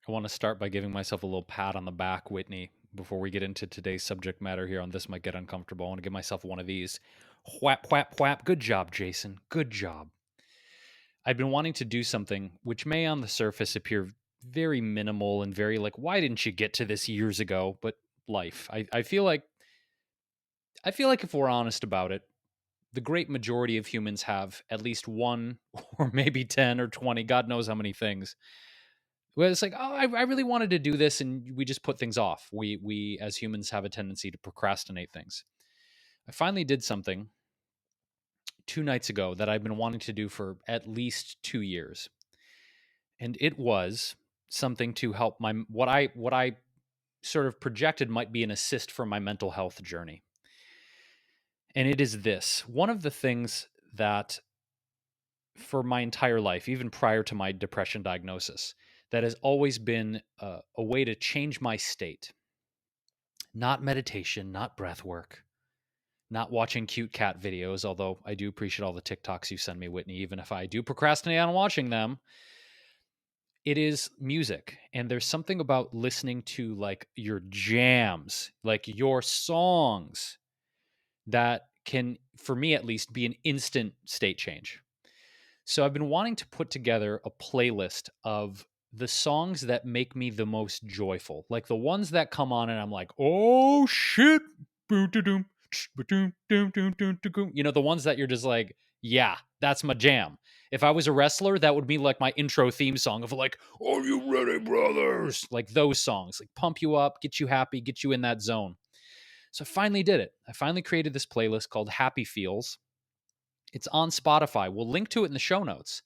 I want to start by giving myself a little pat on the back, Whitney, before we get into today's subject matter here on This Might Get Uncomfortable. I want to give myself one of these. Whap, whap, whap. Good job, Jason. Good job. I've been wanting to do something which may on the surface appear very minimal and very like, why didn't you get to this years ago? But life. I feel like if we're honest about it, the great majority of humans have at least one or maybe 10 or 20, God knows how many things. Where it's like, oh, I really wanted to do this, and we just put things off. We as humans have a tendency to procrastinate things. I finally did something 2 nights ago that I've been wanting to do for at least 2 years, and it was something to help my what I sort of projected might be an assist for my mental health journey. And it is this one of the things that for my entire life, even prior to my depression diagnosis, that has always been a way to change my state. Not meditation, not breath work, not watching cute cat videos, although I do appreciate all the TikToks you send me, Whitney, even if I do procrastinate on watching them. It is music. And there's something about listening to like your jams, like your songs, that can, for me at least, be an instant state change. So I've been wanting to put together a playlist of the songs that make me the most joyful, like the ones that come on and I'm like, oh shit, the ones that you're just like, yeah, that's my jam. If I was a wrestler, that would be like my intro theme song of like, are you ready, brothers? Like those songs, like pump you up, get you happy, get you in that zone. So I finally did it. I finally created this playlist called Happy Feels. It's on Spotify. We'll link to it in the show notes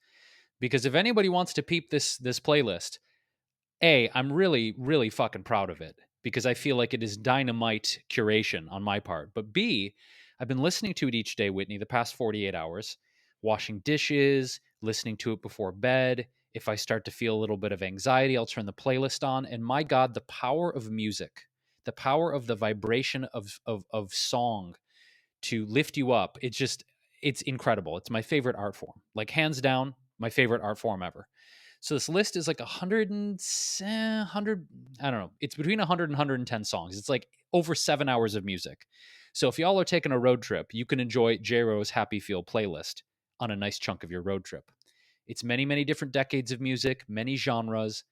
because if anybody wants to peep this playlist, I'm really fucking proud of it because I feel like it is dynamite curation on my part. But B, I've been listening to it each day, Whitney, the past 48 hours, washing dishes, listening to it before bed. If I start to feel a little bit of anxiety, I'll turn the playlist on. And my God, the power of music, the power of the vibration of song to lift you up. It's incredible. It's my favorite art form. Like hands down, my favorite art form ever. So this list is like 100, I don't know. It's between 100 and 110 songs. It's like over 7 hours of music. So if y'all are taking a road trip, you can enjoy J-Ro's Happy Feel playlist on a nice chunk of your road trip. It's many, many different decades of music, many genres,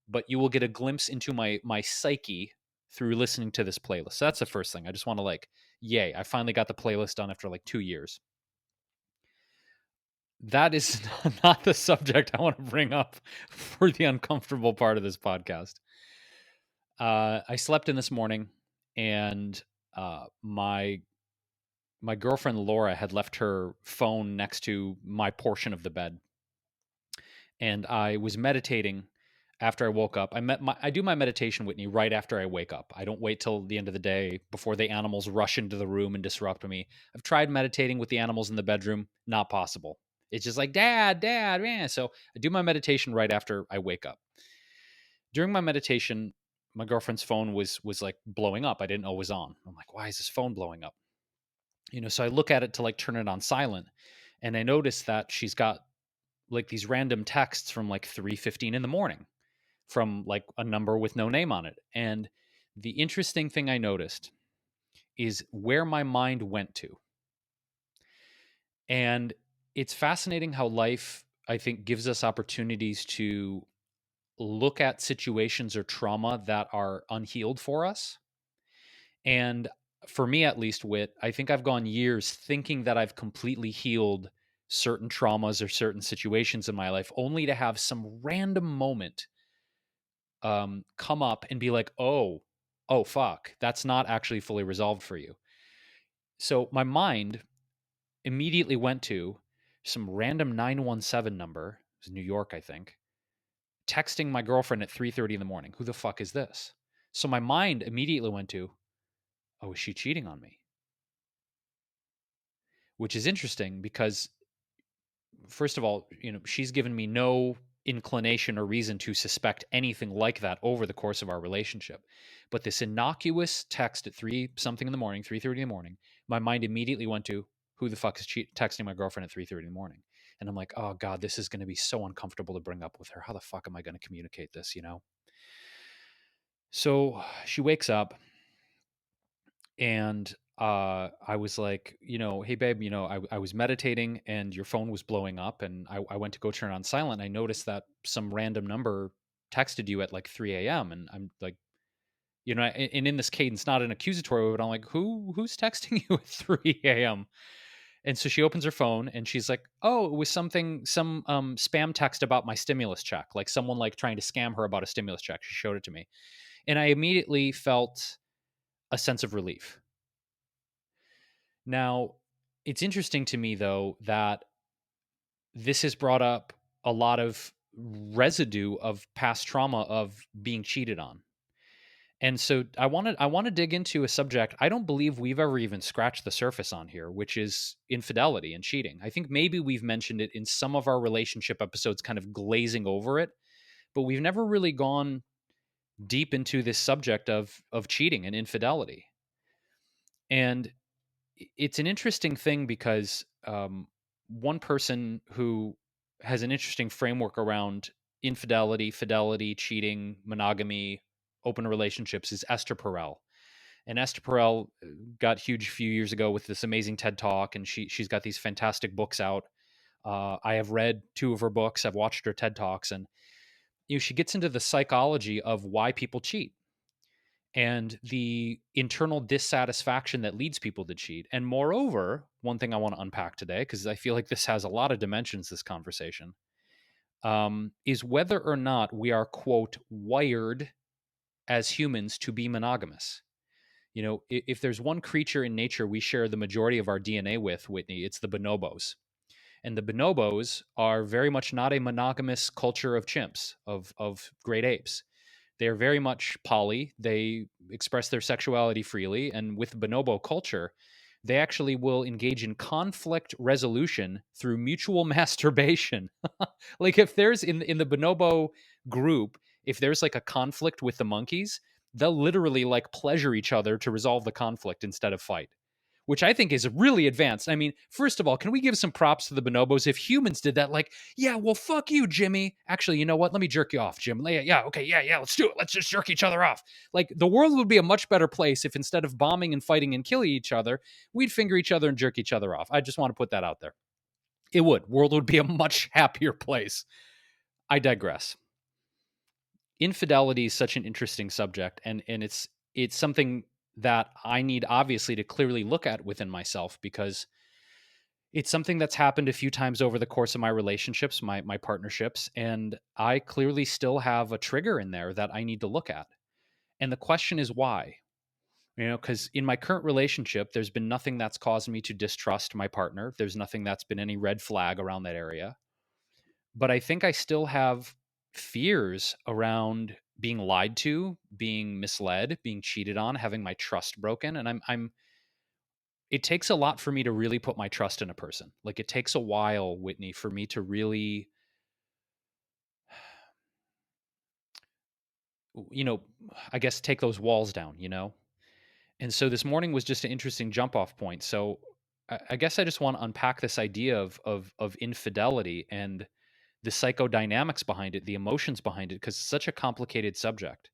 but you will get a glimpse into my psyche through listening to this playlist. So that's the first thing. I just want to like, yay, I finally got the playlist done after like 2 years. That is not the subject I want to bring up for the uncomfortable part of this podcast. I slept in this morning, and my girlfriend Laura had left her phone next to my portion of the bed, and I was meditating after I woke up. I do my meditation, Whitney, right after I wake up. I don't wait till the end of the day before the animals rush into the room and disrupt me. I've tried meditating with the animals in the bedroom, not possible. It's just like, dad, man. So I do my meditation right after I wake up. During my meditation, my girlfriend's phone was like blowing up. I didn't know it was on. I'm like, why is this phone blowing up? So I look at it to like turn it on silent, and I notice that she's got like these random texts from like 3:15 in the morning from like a number with no name on it. And the interesting thing I noticed is where my mind went to. And it's fascinating how life, I think, gives us opportunities to look at situations or trauma that are unhealed for us. And for me, at least, I think I've gone years thinking that I've completely healed certain traumas or certain situations in my life, only to have some random moment come up and be like, oh, fuck, that's not actually fully resolved for you. So my mind immediately went to some random 917 number, it was New York, I think, texting my girlfriend at 3:30 in the morning. Who the fuck is this? So my mind immediately went to, oh, is she cheating on me? Which is interesting because, first of all, she's given me no inclination or reason to suspect anything like that over the course of our relationship. But this innocuous text at 3 something in the morning, 3:30 in the morning, my mind immediately went to, who the fuck is texting my girlfriend at 3:30 in the morning? And I'm like, oh God, this is going to be so uncomfortable to bring up with her. How the fuck am I going to communicate this, So she wakes up and I was like, hey babe, I was meditating and your phone was blowing up and I went to go turn on silent. I noticed that some random number texted you at like 3 a.m. And I'm like, and in this cadence, not an accusatory way, but I'm like, who's texting you at 3 a.m.? And so she opens her phone and she's like, oh, it was some spam text about my stimulus check, like someone like trying to scam her about a stimulus check. She showed it to me. And I immediately felt a sense of relief. Now, it's interesting to me though that this has brought up a lot of residue of past trauma of being cheated on. And so I want to dig into a subject I don't believe we've ever even scratched the surface on here, which is infidelity and cheating. I think maybe we've mentioned it in some of our relationship episodes, kind of glazing over it, but we've never really gone deep into this subject of cheating and infidelity. And it's an interesting thing because one person who has an interesting framework around infidelity, fidelity, cheating, monogamy, open relationships is Esther Perel. And Esther Perel got huge a few years ago with this amazing TED Talk, and she's got these fantastic books out. I have read 2 of her books. I've watched her TED Talks, and she gets into the psychology of why people cheat and the internal dissatisfaction that leads people to cheat. And moreover, one thing I want to unpack today, because I feel like this has a lot of dimensions, this conversation, is whether or not we are, quote, wired as humans to be monogamous. If there's one creature in nature we share the majority of our DNA with, Whitney, it's the bonobos. And the bonobos are very much not a monogamous culture of chimps, of great apes. They're very much poly. They express their sexuality freely. And with bonobo culture, they actually will engage in conflict resolution through mutual masturbation. Like if there's in the bonobo group, if there's like a conflict with the monkeys, they'll literally like pleasure each other to resolve the conflict instead of fight, which I think is really advanced. I mean, first of all, can we give some props to the bonobos? If humans did that, like, yeah, well, fuck you, Jimmy. Actually, you know what? Let me jerk you off, Jim. Yeah, okay, yeah, let's do it. Let's just jerk each other off. Like, the world would be a much better place if instead of bombing and fighting and killing each other, we'd finger each other and jerk each other off. I just want to put that out there. It would. World would be a much happier place. I digress. Infidelity is such an interesting subject, and it's something that I need obviously to clearly look at within myself because it's something that's happened a few times over the course of my relationships, my partnerships, and I clearly still have a trigger in there that I need to look at. And the question is why? Because in my current relationship, there's been nothing that's caused me to distrust my partner. There's nothing that's been any red flag around that area. But I think I still have fears around being lied to, being misled, being cheated on, having my trust broken. And I'm it takes a lot for me to really put my trust in a person. Like it takes a while, Whitney, for me to really, you know, I guess take those walls down. And so this morning was just an interesting jump off point. So I guess I just want to unpack this idea of infidelity and the psychodynamics behind it, the emotions behind it, because it's such a complicated subject.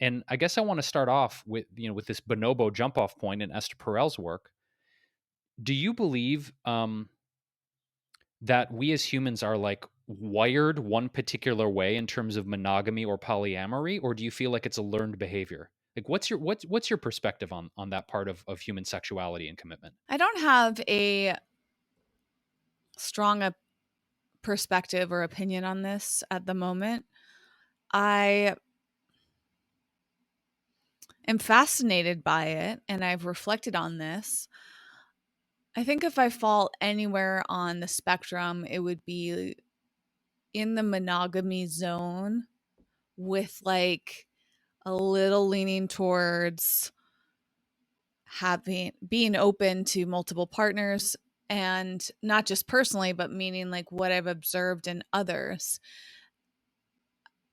And I guess I want to start off with, with this bonobo jump off point in Esther Perel's work. Do you believe that we as humans are like wired one particular way in terms of monogamy or polyamory, or do you feel like it's a learned behavior? Like what's your perspective on that part of human sexuality and commitment? I don't have a strong perspective or opinion on this at the moment. I am fascinated by it and I've reflected on this. I think if I fall anywhere on the spectrum, it would be in the monogamy zone with like a little leaning towards being open to multiple partners, and not just personally, but meaning like what I've observed in others.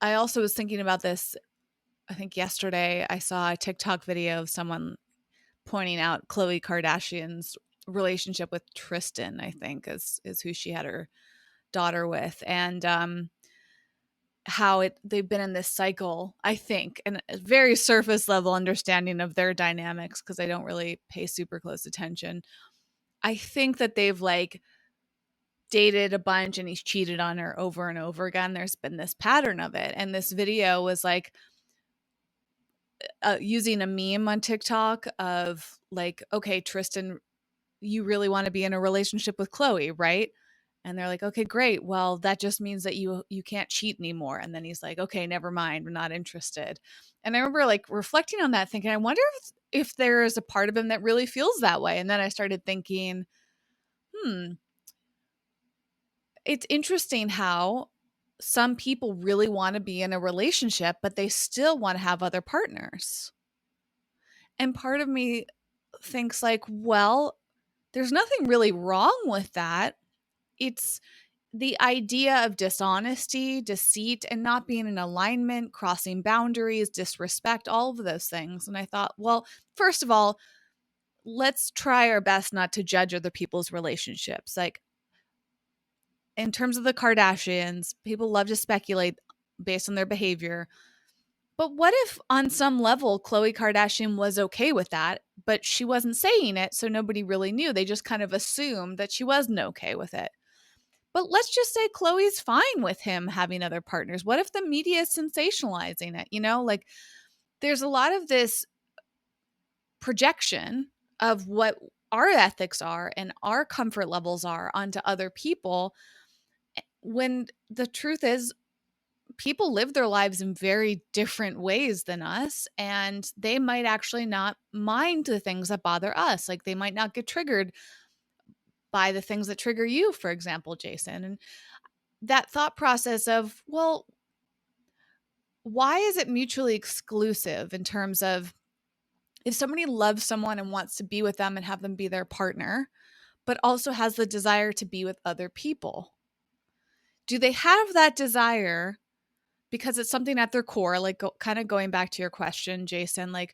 I also was thinking about this. I think yesterday I saw a TikTok video of someone pointing out Khloe Kardashian's relationship with Tristan, I think is who she had her daughter with. And how they've been in this cycle, I think, and a very surface level understanding of their dynamics because I don't really pay super close attention. I think that they've like dated a bunch and he's cheated on her over and over again. There's been this pattern of it. And this video was like using a meme on TikTok of like, okay, Tristan, you really want to be in a relationship with Chloe, right? And they're like, okay, great. Well, that just means that you can't cheat anymore. And then he's like, okay, never mind. We're not interested. And I remember like reflecting on that, thinking, I wonder if there is a part of him that really feels that way. And then I started thinking, it's interesting how some people really want to be in a relationship, but they still want to have other partners. And part of me thinks like, well, there's nothing really wrong with that. It's the idea of dishonesty, deceit, and not being in alignment, crossing boundaries, disrespect, all of those things. And I thought, well, first of all, let's try our best not to judge other people's relationships. Like in terms of the Kardashians, people love to speculate based on their behavior. But what if on some level Khloe Kardashian was okay with that, but she wasn't saying it, so nobody really knew. They just kind of assumed that she wasn't okay with it. But let's just say Chloe's fine with him having other partners. What if the media is sensationalizing it? You know, like there's a lot of this projection of what our ethics are and our comfort levels are onto other people, when the truth is people live their lives in very different ways than us, and they might actually not mind the things that bother us. Like they might not get triggered by the things that trigger you, for example, Jason. And that thought process of, well, why is it mutually exclusive in terms of if somebody loves someone and wants to be with them and have them be their partner, but also has the desire to be with other people? Do they have that desire because it's something at their core, like kind of going back to your question, Jason, like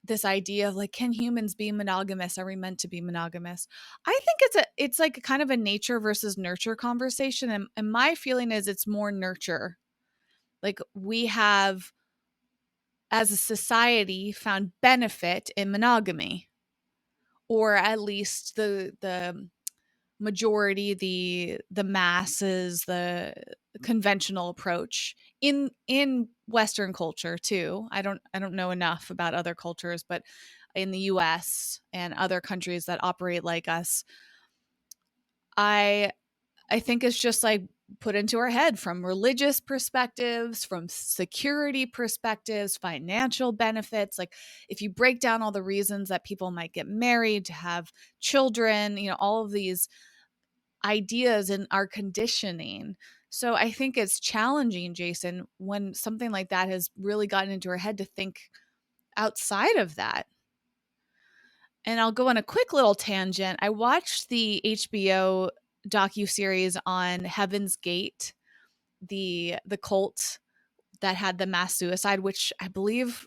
this idea of like, can humans be monogamous? Are we meant to be monogamous? I think it's like a kind of a nature versus nurture conversation. And my feeling is it's more nurture. Like we have, as a society, found benefit in monogamy, or at least the majority, the masses, the conventional approach in Western culture too. I don't know enough about other cultures, but in the US and other countries that operate like us, I I think it's just like put into our head from religious perspectives, from security perspectives, financial benefits. Like if you break down all the reasons that people might get married, to have children, you know, all of these ideas in our conditioning. So I think it's challenging, Jason, when something like that has really gotten into our head to think outside of that. And I'll go on a quick little tangent. I watched the HBO docuseries on Heaven's Gate, the cult that had the mass suicide, which I believe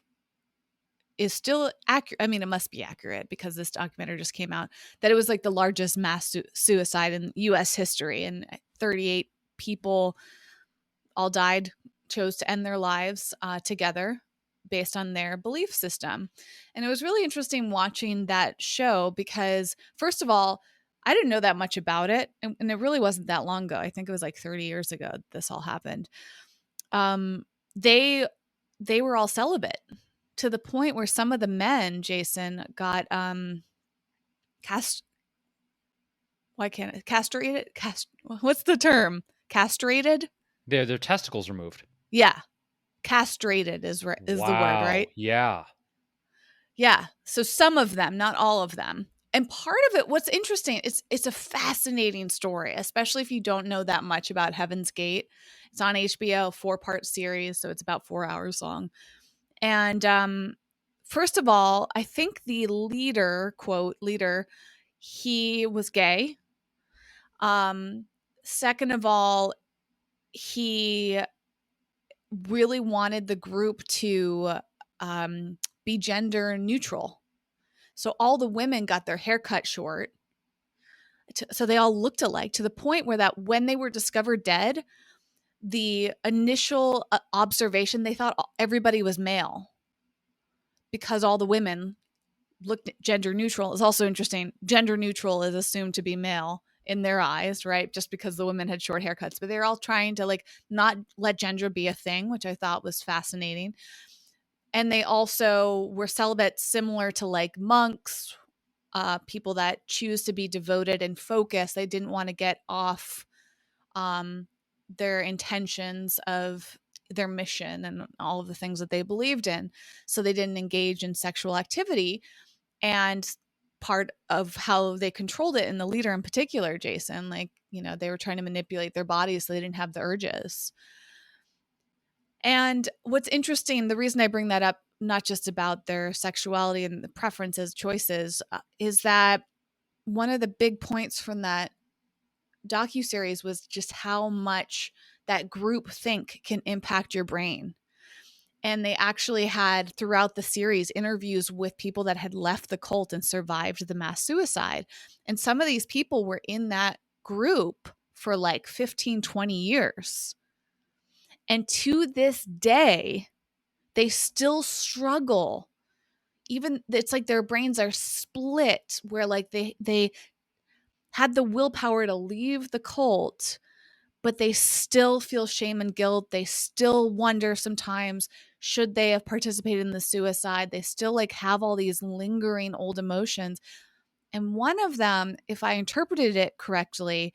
is still accurate. I mean, it must be accurate because this documentary just came out, that it was like the largest mass suicide in US history, and 38 people all died, chose to end their lives together based on their belief system. And it was really interesting watching that show because, first of all, I didn't know that much about it. And it really wasn't that long ago. I think it was like 30 years ago this all happened. Um, they they were all celibate to the point where some of the men, Jason, got cast why can't it castrated? What's the term? Castrated? Their testicles removed. Yeah. Castrated is the word, Wow. right? Yeah. Yeah. So some of them, not all of them. And part of it, what's interesting, it's a fascinating story, especially if you don't know that much about Heaven's Gate. It's on HBO, 4-part series, so it's about 4 hours long. And first of all, I think the leader, quote, leader, he was gay. Second of all, he really wanted the group to be gender neutral. So all the women got their hair cut short. So they all looked alike, to the point where that when they were discovered dead, the initial observation, they thought everybody was male because all the women looked gender neutral. Is also interesting. Gender neutral is assumed to be male in their eyes, right? Just because the women had short haircuts, but they're all trying to like not let gender be a thing, which I thought was fascinating. And they also were celibate, similar to like monks, people that choose to be devoted and focused. They didn't want to get off um, their intentions of their mission and all of the things that they believed in. So they didn't engage in sexual activity. And part of how they controlled it, and the leader in particular, Jason, like, you know, they were trying to manipulate their bodies so they didn't have the urges. And what's interesting, the reason I bring that up, not just about their sexuality and the preferences, choices, is that one of the big points from that docuseries was just how much that group think can impact your brain. And they actually had throughout the series interviews with people that had left the cult and survived the mass suicide. And some of these people were in that group for like 15, 20 years. And to this day, they still struggle. Even it's like their brains are split where like they had the willpower to leave the cult, but they still feel shame and guilt. They still wonder sometimes, should they have participated in the suicide? They still like have all these lingering old emotions. And one of them, if I interpreted it correctly,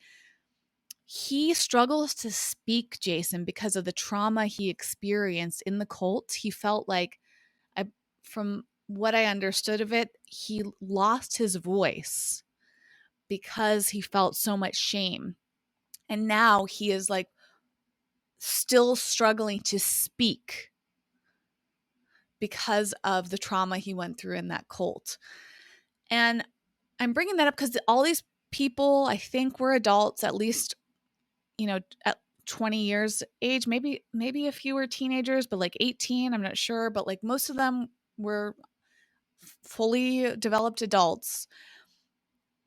he struggles to speak, Jason, because of the trauma he experienced in the cult. He felt like, I, from what I understood of it, he lost his voice because he felt so much shame. And now he is like still struggling to speak because of the trauma he went through in that cult. And I'm bringing that up because all these people, I think, were adults, at least, you know, at 20 years age, maybe a few were teenagers, but like 18, I'm not sure, but like most of them were fully developed adults.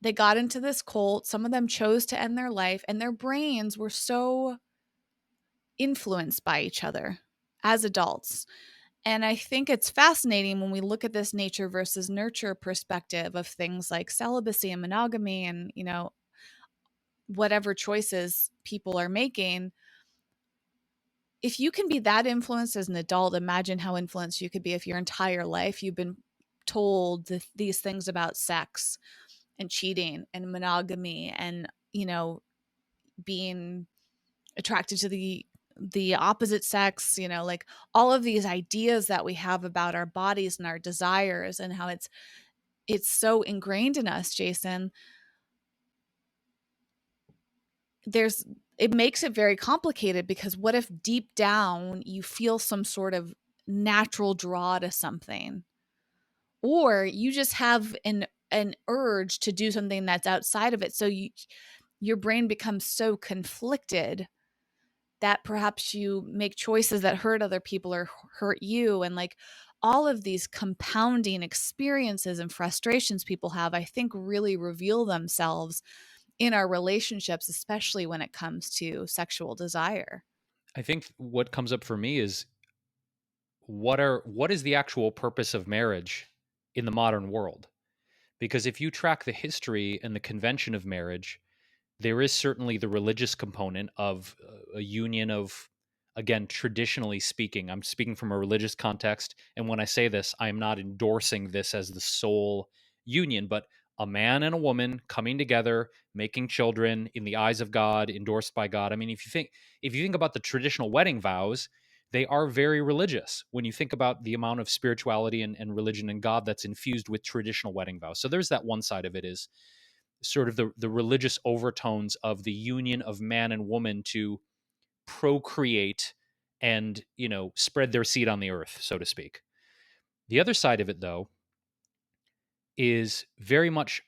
They got into this cult. Some of them chose to end their life, and their brains were so influenced by each other as adults. And I think it's fascinating when we look at this nature versus nurture perspective of things like celibacy and monogamy and, you know, whatever choices people are making. If you can be that influenced as an adult, imagine how influenced you could be if your entire life you've been told these things about sex and cheating and monogamy and, you know, being attracted to the opposite sex, you know, like all of these ideas that we have about our bodies and our desires and how it's so ingrained in us, Jason. There's it makes it very complicated because what if deep down you feel some sort of natural draw to something, or you just have an urge to do something that's outside of it, so your brain becomes so conflicted that perhaps you make choices that hurt other people or hurt you. And like all of these compounding experiences and frustrations people have, I think really reveal themselves in our relationships, especially when it comes to sexual desire. I think what comes up for me is what is the actual purpose of marriage in the modern world? Because if you track the history and the convention of marriage, there is certainly the religious component of a union of, again, traditionally speaking, I'm speaking from a religious context. And when I say this, I am not endorsing this as the sole union, but a man and a woman coming together, making children in the eyes of God, endorsed by God. I mean, if you think about the traditional wedding vows, they are very religious when you think about the amount of spirituality and religion and God that's infused with traditional wedding vows. So there's that one side of it, is sort of the religious overtones of the union of man and woman to procreate and, spread their seed on the earth, so to speak. The other side of it, though, is very much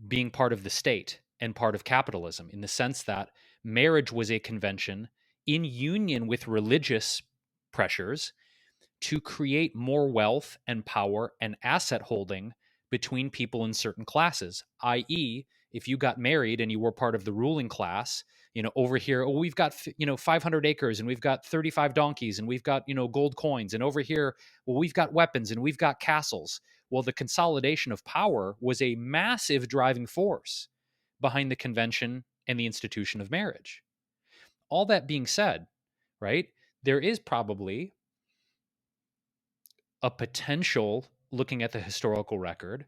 being part of the state and part of capitalism, in the sense that marriage was a convention in union with religious pressures to create more wealth and power and asset holding between people in certain classes, i.e., if you got married and you were part of the ruling class, over here, oh, we've got 500 acres, and we've got 35 donkeys, and we've got gold coins, and over here, well, we've got weapons and we've got castles. Well, the consolidation of power was a massive driving force behind the convention and the institution of marriage. All that being said, right, there is probably a potential, looking at the historical record,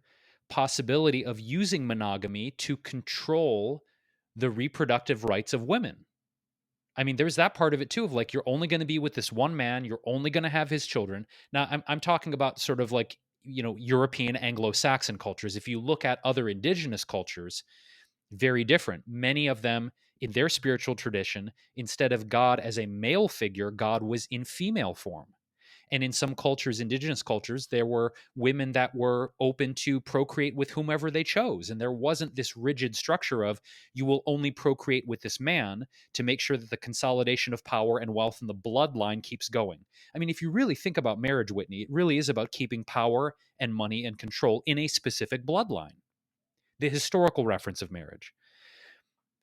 possibility of using monogamy to control the reproductive rights of women. I mean, there's that part of it too, of like, you're only going to be with this one man, you're only going to have his children. Now, I'm talking about sort of like, European Anglo-Saxon cultures. If you look at other indigenous cultures, very different. Many of them, in their spiritual tradition, instead of God as a male figure, God was in female form. And in some cultures, indigenous cultures, there were women that were open to procreate with whomever they chose. And there wasn't this rigid structure of, you will only procreate with this man, to make sure that the consolidation of power and wealth in the bloodline keeps going. I mean, if you really think about marriage, Whitney, it really is about keeping power and money and control in a specific bloodline. The historical reference of marriage.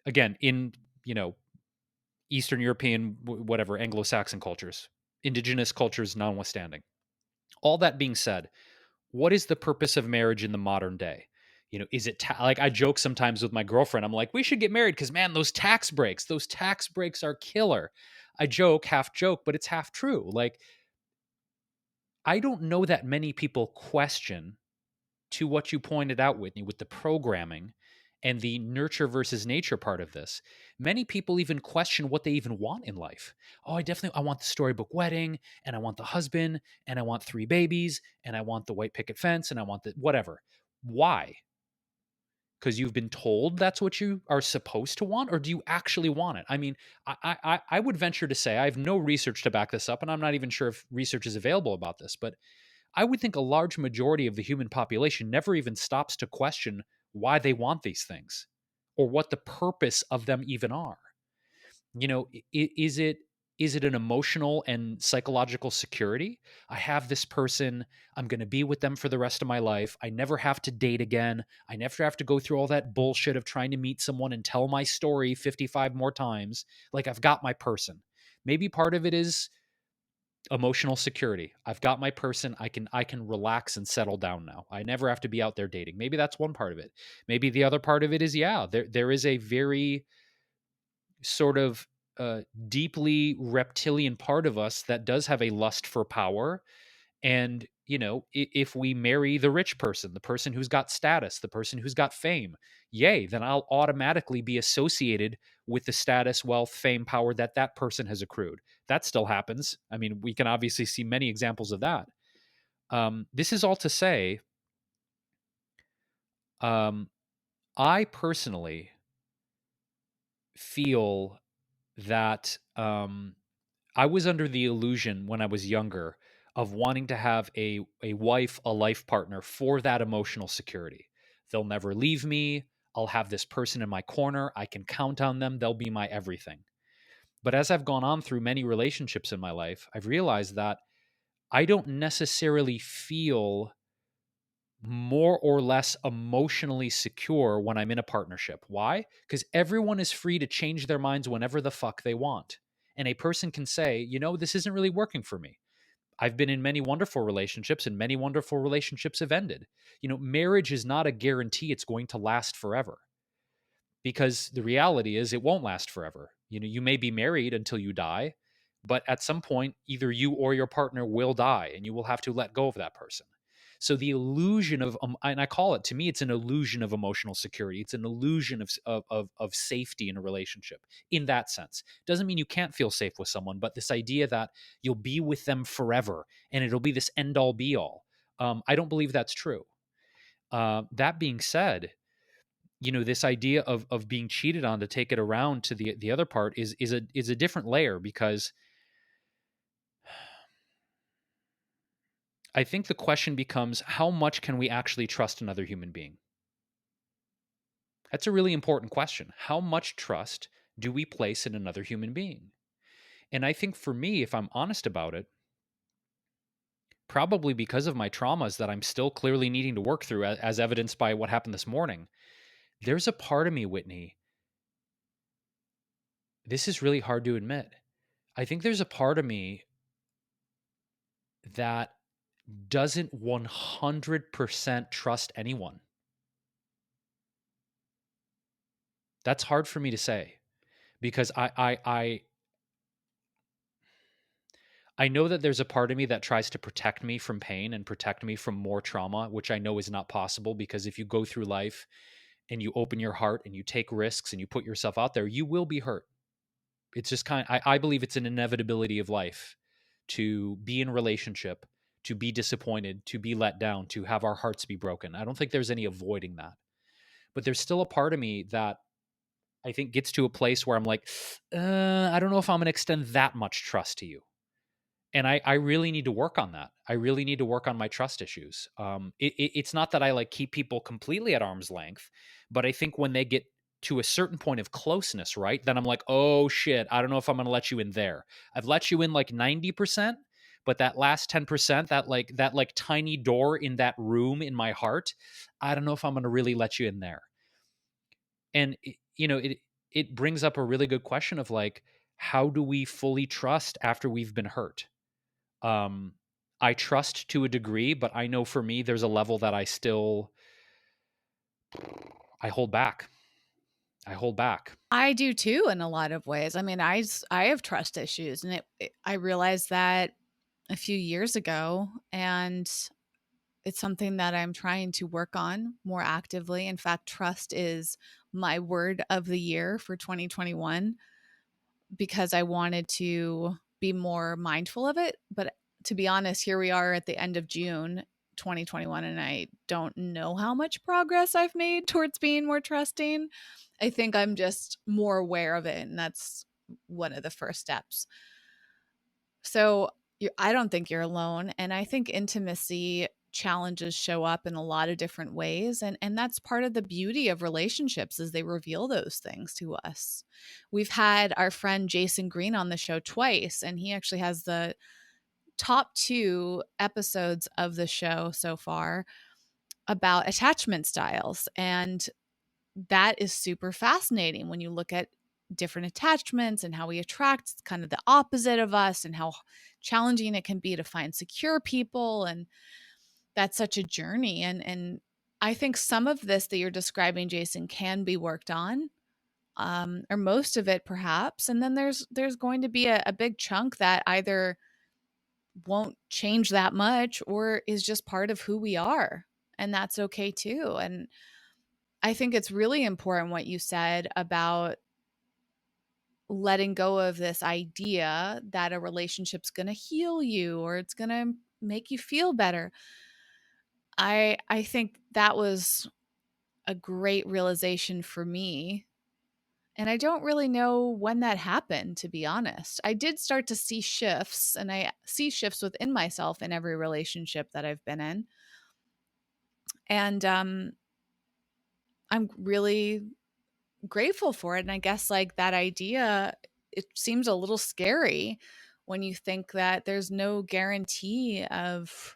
Again, in, Eastern European, whatever, Anglo-Saxon cultures, indigenous cultures notwithstanding. All that being said, what is the purpose of marriage in the modern day? Is it like, I joke sometimes with my girlfriend, I'm like, we should get married because, man, those tax breaks are killer. I joke, half joke, but it's half true. Like, I don't know that many people question, to what you pointed out, Whitney, with the programming and the nurture versus nature part of this. Many people even question what they even want in life. Oh, I want the storybook wedding, and I want the husband, and I want 3 babies, and I want the white picket fence, and I want the whatever. Why? Because you've been told that's what you are supposed to want, or do you actually want it? I mean, I would venture to say, I have no research to back this up, and I'm not even sure if research is available about this, but I would think a large majority of the human population never even stops to question why they want these things, or what the purpose of them even are. Is it an emotional and psychological security? I have this person, I'm going to be with them for the rest of my life. I never have to date again. I never have to go through all that bullshit of trying to meet someone and tell my story 55 more times. Like, I've got my person. Maybe part of it is emotional security. I've got my person. I can relax and settle down now. I never have to be out there dating. Maybe that's one part of it. Maybe the other part of it is, yeah, there is a very sort of deeply reptilian part of us that does have a lust for power. And, if we marry the rich person, the person who's got status, the person who's got fame, yay, then I'll automatically be associated with the status, wealth, fame, power that person has accrued. That still happens. I mean, we can obviously see many examples of that. This is all to say, um, I personally feel that I was under the illusion when I was younger of wanting to have a wife, a life partner for that emotional security. They'll never leave me. I'll have this person in my corner. I can count on them. They'll be my everything. But as I've gone on through many relationships in my life, I've realized that I don't necessarily feel more or less emotionally secure when I'm in a partnership. Why? Because everyone is free to change their minds whenever the fuck they want. And a person can say, this isn't really working for me. I've been in many wonderful relationships, and many wonderful relationships have ended. Marriage is not a guarantee it's going to last forever, because the reality is it won't last forever. You may be married until you die, but at some point, either you or your partner will die, and you will have to let go of that person. So the illusion of, and I call it, to me, it's an illusion of emotional security. It's an illusion of safety in a relationship. In that sense, doesn't mean you can't feel safe with someone, but this idea that you'll be with them forever and it'll be this end all be all. I don't believe that's true. That being said, this idea of being cheated on, to take it around to the other part, is a different layer, because I think the question becomes, how much can we actually trust another human being? That's a really important question. How much trust do we place in another human being? And I think, for me, if I'm honest about it, probably because of my traumas that I'm still clearly needing to work through, as evidenced by what happened this morning, there's a part of me, Whitney, this is really hard to admit. I think there's a part of me that doesn't 100% trust anyone. That's hard for me to say because I know that there's a part of me that tries to protect me from pain and protect me from more trauma, which I know is not possible because if you go through life and you open your heart and you take risks and you put yourself out there, you will be hurt. It's just I believe it's an inevitability of life to be in relationship, to be disappointed, to be let down, to have our hearts be broken. I don't think there's any avoiding that. But there's still a part of me that I think gets to a place where I'm like, I don't know if I'm going to extend that much trust to you. And I really need to work on that. I really need to work on my trust issues. It's not that I like keep people completely at arm's length, but I think when they get to a certain point of closeness, right, then I'm like, oh shit, I don't know if I'm going to let you in there. I've let you in like 90%, but that last 10%, that tiny door in that room in my heart, I don't know if I'm going to really let you in there. And it brings up a really good question of like, how do we fully trust after we've been hurt? um I trust to a degree, but I know for me there's a level that I hold back. I hold back. I do too in a lot of ways. I mean, I have trust issues, and I realized that a few years ago, and it's something that I'm trying to work on more actively. In fact, trust is my word of the year for 2021 because I wanted to be more mindful of it. But to be honest, here we are at the end of June 2021, and I don't know how much progress I've made towards being more trusting. I think I'm just more aware of it, and that's one of the first steps. So I don't think you're alone. And I think intimacy challenges show up in a lot of different ways. And that's part of the beauty of relationships is they reveal those things to us. We've had our friend Jason Green on the show twice, and he actually has the top 2 episodes of the show so far about attachment styles. And that is super fascinating when you look at different attachments and how we attract kind of the opposite of us and how challenging it can be to find secure people, and that's such a journey. And I think some of this that you're describing, Jason, can be worked on, or most of it perhaps, and then there's going to be a big chunk that either won't change that much or is just part of who we are, and that's okay too. And I think it's really important what you said about letting go of this idea that a relationship's going to heal you or it's going to make you feel better. I think that was a great realization for me. And I don't really know when that happened, to be honest. I did start to see shifts, and I see shifts within myself in every relationship that I've been in. And I'm really grateful for it. And I guess like that idea, it seems a little scary when you think that there's no guarantee of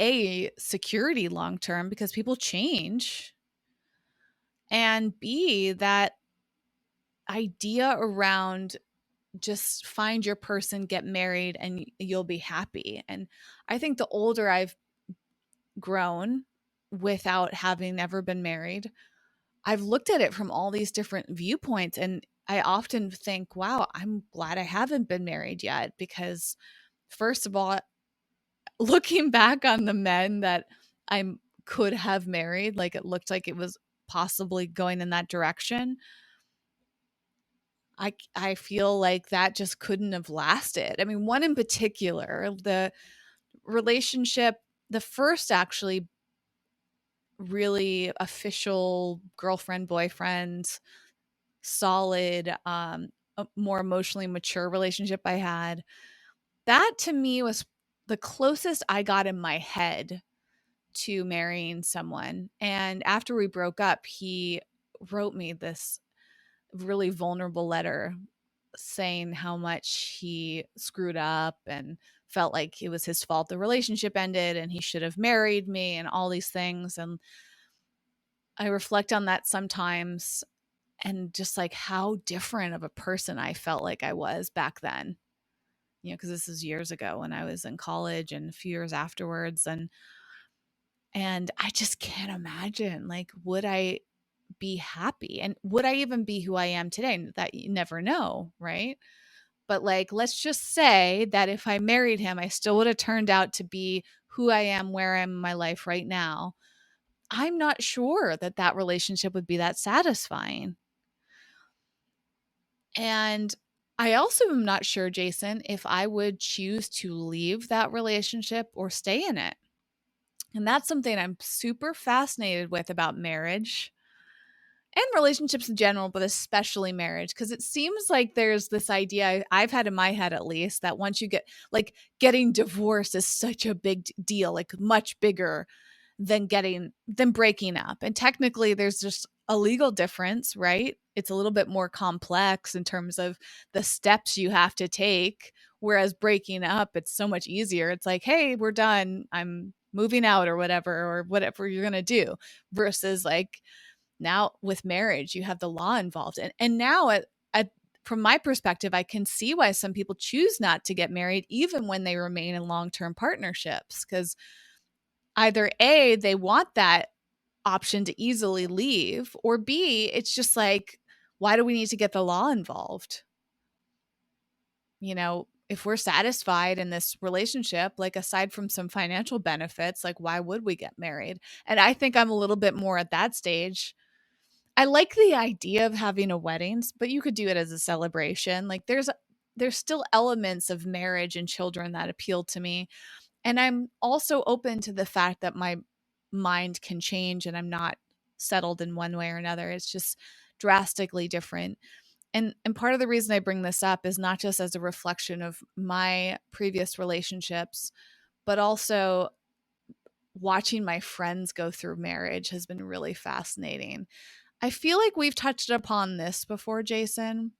a security long term because people change, and b that idea around just find your person, get married, and you'll be happy. And I think the older I've grown without having ever been married, I've looked at it from all these different viewpoints, and I often think, wow, I'm glad I haven't been married yet because first of all, looking back on the men that I could have married, like it looked like it was possibly going in that direction. I feel like that just couldn't have lasted. I mean, one in particular, the relationship, the first actually really official girlfriend boyfriend solid, a more emotionally mature relationship I had, that to me was the closest I got in my head to marrying someone. And after we broke up, he wrote me this really vulnerable letter saying how much he screwed up and felt like it was his fault the relationship ended and he should have married me and all these things. And I reflect on that sometimes, and just like how different of a person I felt like I was back then. Because this is years ago when I was in college and a few years afterwards, and I just can't imagine, like, would I be happy? And would I even be who I am today? That you never know, right? But like, let's just say that if I married him, I still would have turned out to be who I am, where I am in my life right now. I'm not sure that that relationship would be that satisfying. And I also am not sure, Jason, if I would choose to leave that relationship or stay in it. And that's something I'm super fascinated with about marriage and relationships in general, but especially marriage, because it seems like there's this idea I've had in my head, at least, that once you get like getting divorced is such a big deal, like much bigger than breaking up. And technically there's just a legal difference, right? It's a little bit more complex in terms of the steps you have to take, whereas breaking up, it's so much easier. It's like, hey, we're done, I'm moving out, or whatever you're going to do, versus like now with marriage, you have the law involved. And now from my perspective, I can see why some people choose not to get married even when they remain in long-term partnerships, because either A, they want that option to easily leave, or B, it's just like, why do we need to get the law involved? If we're satisfied in this relationship, like aside from some financial benefits, like why would we get married? And I think I'm a little bit more at that stage. I like the idea of having a wedding, but you could do it as a celebration. Like there's still elements of marriage and children that appeal to me. And I'm also open to the fact that my mind can change and I'm not settled in one way or another. It's just drastically different. And part of the reason I bring this up is not just as a reflection of my previous relationships, but also watching my friends go through marriage has been really fascinating. I feel like we've touched upon this before, Jason.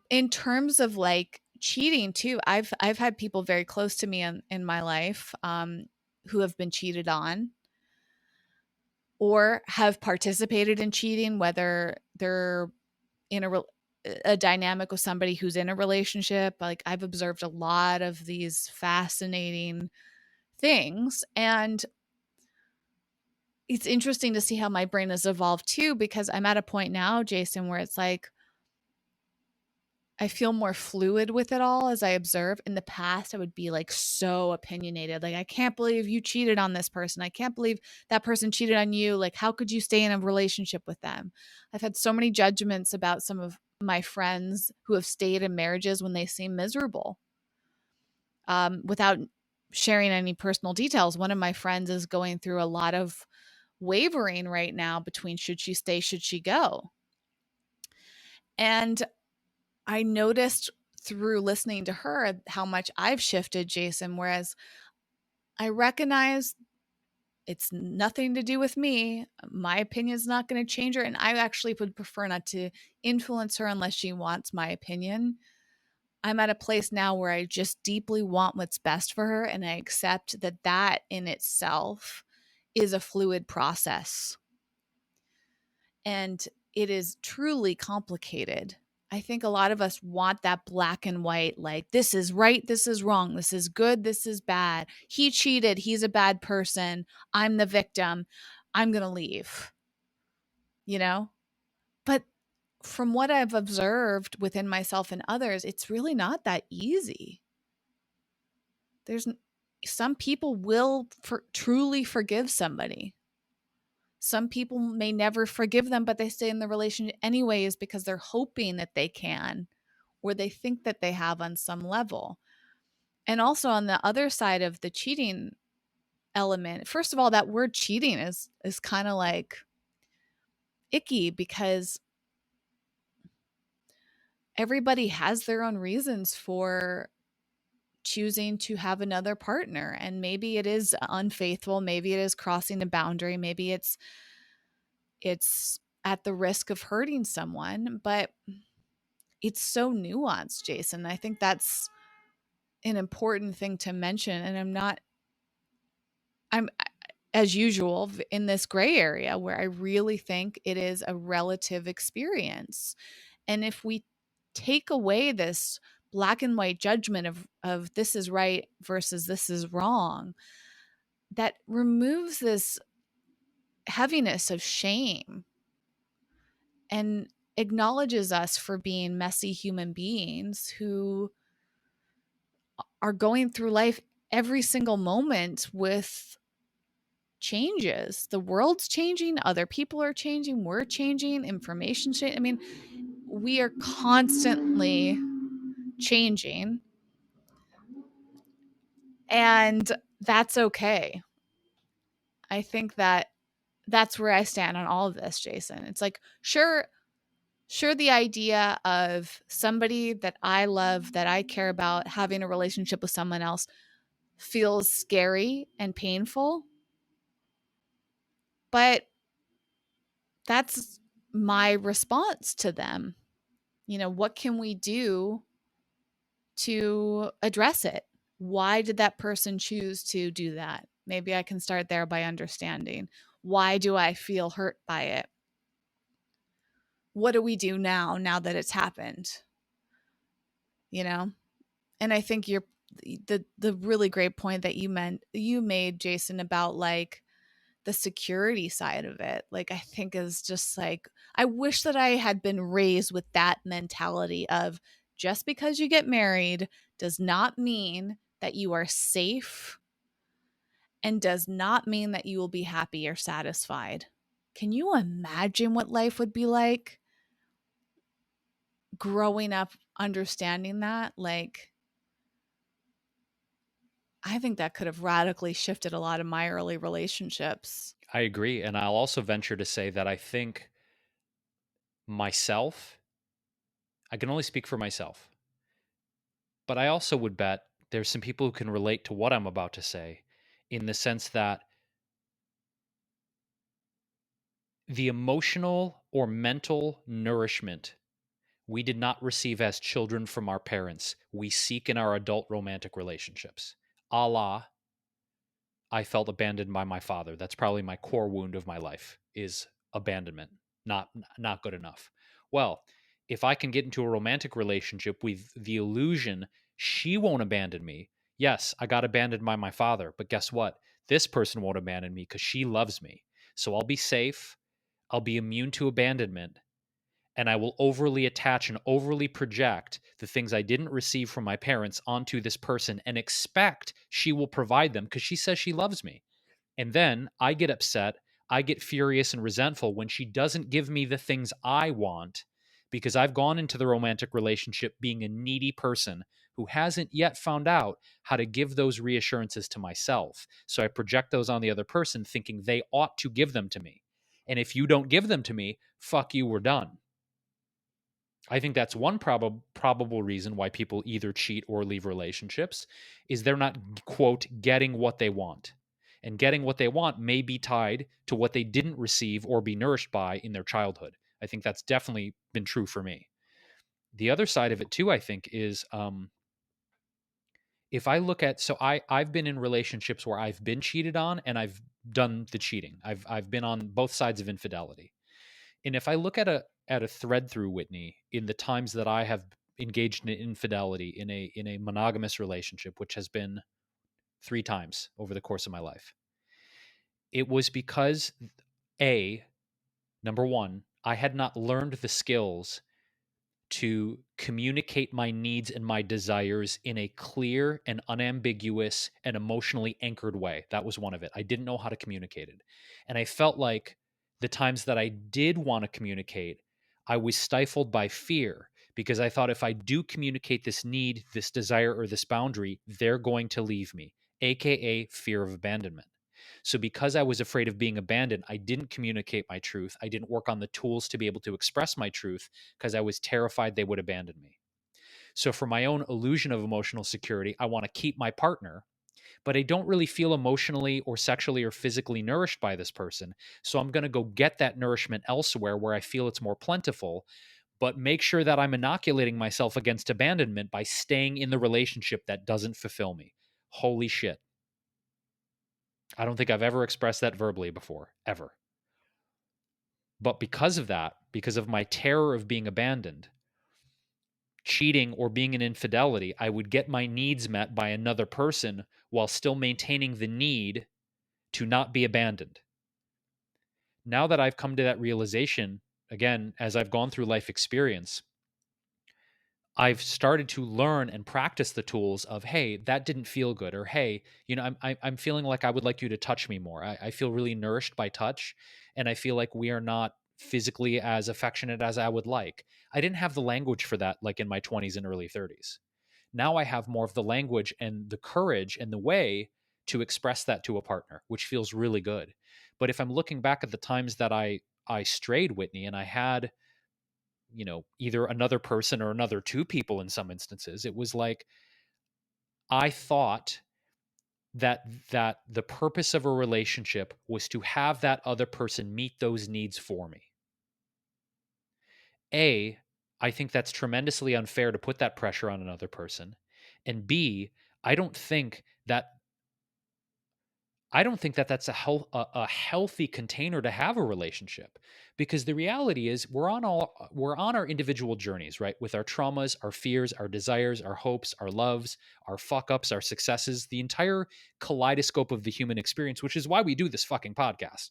In terms of like cheating too, I've had people very close to me in my life who have been cheated on or have participated in cheating, whether they're in a dynamic with somebody who's in a relationship. Like I've observed a lot of these fascinating things, and it's interesting to see how my brain has evolved too, because I'm at a point now, Jason, where it's like I feel more fluid with it all as I observe. In the past, I would be like so opinionated. Like, I can't believe you cheated on this person. I can't believe that person cheated on you. Like, how could you stay in a relationship with them? I've had so many judgments about some of my friends who have stayed in marriages when they seem miserable. Without sharing any personal details, one of my friends is going through a lot of wavering right now between should she stay, should she go? And I noticed through listening to her how much I've shifted, Jason, whereas I recognize it's nothing to do with me. My opinion is not going to change her. And I actually would prefer not to influence her unless she wants my opinion. I'm at a place now where I just deeply want what's best for her. And I accept that that in itself is a fluid process. And it is truly complicated. I think a lot of us want that black and white, like this is right, this is wrong, this is good, this is bad. He cheated, he's a bad person. I'm the victim. I'm going to leave, you know? But from what I've observed within myself and others, it's really not that easy. There's some people will truly forgive somebody. Some people may never forgive them, but they stay in the relationship anyways because they're hoping that they can, or they think that they have on some level. And also on the other side of the cheating element, first of all, that word cheating is kind of like icky because everybody has their own reasons for choosing to have another partner. And maybe it is unfaithful, maybe it is crossing a boundary, maybe it's at the risk of hurting someone, but it's so nuanced, Jason. I think that's an important thing to mention. And I'm as usual, in this gray area where I really think it is a relative experience. And if we take away this black and white judgment of this is right versus this is wrong, that removes this heaviness of shame and acknowledges us for being messy human beings who are going through life every single moment with changes. The world's changing, other people are changing, we're changing, information change. I mean, we are constantly changing, and that's okay. I think that that's where I stand on all of this, Jason. It's like, sure, the idea of somebody that I love, that I care about, having a relationship with someone else feels scary and painful, but that's my response to them. What can we do to address it? Why did that person choose to do that? Maybe I can start there by understanding, why do I feel hurt by it? What do we do now that it's happened? You know? And I think the really great point that you made, Jason, about like the security side of it, like, I think is just like, I wish that I had been raised with that mentality of, just because you get married does not mean that you are safe, and does not mean that you will be happy or satisfied. Can you imagine what life would be like growing up understanding that? Like, I think that could have radically shifted a lot of my early relationships. I agree. And I'll also venture to say that I think myself, I can only speak for myself, but I also would bet there's some people who can relate to what I'm about to say, in the sense that the emotional or mental nourishment we did not receive as children from our parents, we seek in our adult romantic relationships. A la, I felt abandoned by my father. That's probably my core wound of my life, is abandonment. Not good enough. Well, if I can get into a romantic relationship with the illusion she won't abandon me, yes, I got abandoned by my father, but guess what? This person won't abandon me because she loves me. So I'll be safe. I'll be immune to abandonment, and I will overly attach and overly project the things I didn't receive from my parents onto this person and expect she will provide them because she says she loves me. And then I get upset, I get furious and resentful when she doesn't give me the things I want, because I've gone into the romantic relationship being a needy person who hasn't yet found out how to give those reassurances to myself. So I project those on the other person thinking they ought to give them to me. And if you don't give them to me, fuck you, we're done. I think that's one probable reason why people either cheat or leave relationships, is they're not, quote, getting what they want. And getting what they want may be tied to what they didn't receive or be nourished by in their childhood. I think that's definitely been true for me. The other side of it too, I think, is if I look at, so I've been in relationships where I've been cheated on and I've done the cheating. I've been on both sides of infidelity. And if I look at a thread through Whitney in the times that I have engaged in infidelity in a monogamous relationship, which has been 3 times over the course of my life, it was because, a number one, I had not learned the skills to communicate my needs and my desires in a clear and unambiguous and emotionally anchored way. That was one of it. I didn't know how to communicate it. And I felt like the times that I did want to communicate, I was stifled by fear, because I thought if I do communicate this need, this desire, or this boundary, they're going to leave me, AKA fear of abandonment. So, because I was afraid of being abandoned, I didn't communicate my truth. I didn't work on the tools to be able to express my truth because I was terrified they would abandon me. So, for my own illusion of emotional security, I want to keep my partner, but I don't really feel emotionally or sexually or physically nourished by this person. So, I'm going to go get that nourishment elsewhere where I feel it's more plentiful, but make sure that I'm inoculating myself against abandonment by staying in the relationship that doesn't fulfill me. Holy shit. I don't think I've ever expressed that verbally before, ever. But because of that, because of my terror of being abandoned, cheating or being an infidelity, I would get my needs met by another person while still maintaining the need to not be abandoned. Now that I've come to that realization, again, as I've gone through life experience, I've started to learn and practice the tools of, hey, that didn't feel good, or hey, I'm feeling like I would like you to touch me more. I feel really nourished by touch, and I feel like we are not physically as affectionate as I would like. I didn't have the language for that like in my 20s and early 30s. Now I have more of the language and the courage and the way to express that to a partner, which feels really good. But if I'm looking back at the times that I strayed, Whitney, and I had, either another person or another two people in some instances, it was like I thought that the purpose of a relationship was to have that other person meet those needs for me. A, I think that's tremendously unfair to put that pressure on another person. And B, I don't think that I don't think that that's a healthy container to have a relationship, because the reality is we're on our individual journeys, right? With our traumas, our fears, our desires, our hopes, our loves, our fuck ups, our successes, the entire kaleidoscope of the human experience, which is why we do this fucking podcast.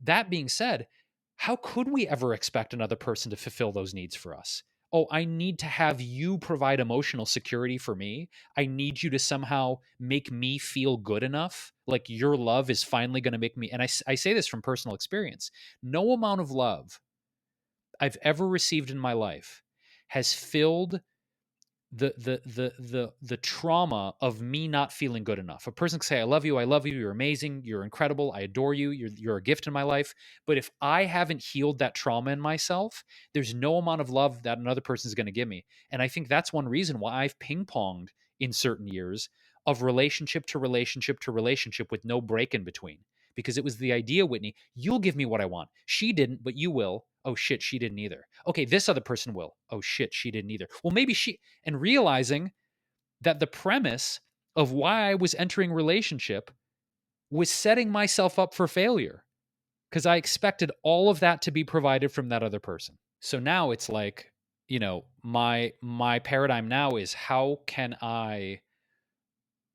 That being said, how could we ever expect another person to fulfill those needs for us? Oh, I need to have you provide emotional security for me. I need you to somehow make me feel good enough. Like your love is finally going to make me. And I say this from personal experience. No amount of love I've ever received in my life has filled the trauma of me not feeling good enough. A person can say, I love you, you're amazing, you're incredible, I adore you, you're a gift in my life. But if I haven't healed that trauma in myself, there's no amount of love that another person is going to give me. And I think that's one reason why I've ping-ponged in certain years of relationship to relationship to relationship with no break in between. Because it was the idea, Whitney, you'll give me what I want. She didn't, but you will. Oh shit, she didn't either. Okay, this other person will. Oh shit, she didn't either. Well, maybe she, and realizing that the premise of why I was entering relationship was setting myself up for failure, because I expected all of that to be provided from that other person. So now it's like, my paradigm now is, how can I